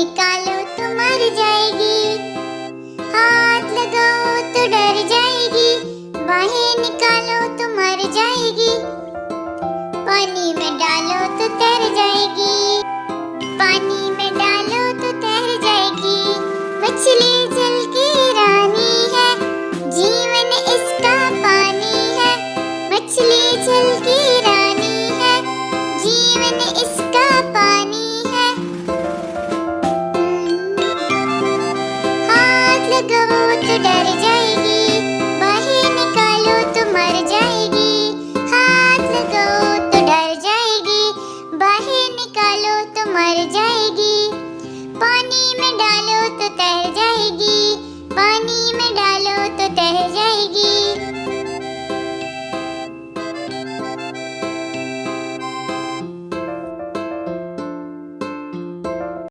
निकालो तो मर जाएगी, हाथ लगाओ तो डर जाएगी, बाहें निकालो तो मर जाएगी, पानी में डालो तो तैर जाएगी, पानी में डालो तो तैर जाएगी। मछली जल की रानी है, जीवन इसका पानी है। मछली जल की रानी है, जीवन इसका पानी है। हाथ लगाओ तो डर जाएगी, बाहें निकालो तो मर जाएगी, हाथ लगाओ तो डर जाएगी, बाहें निकालो तो मर जाएगी, पानी में डालो तो तैर जाएगी, पानी में डालो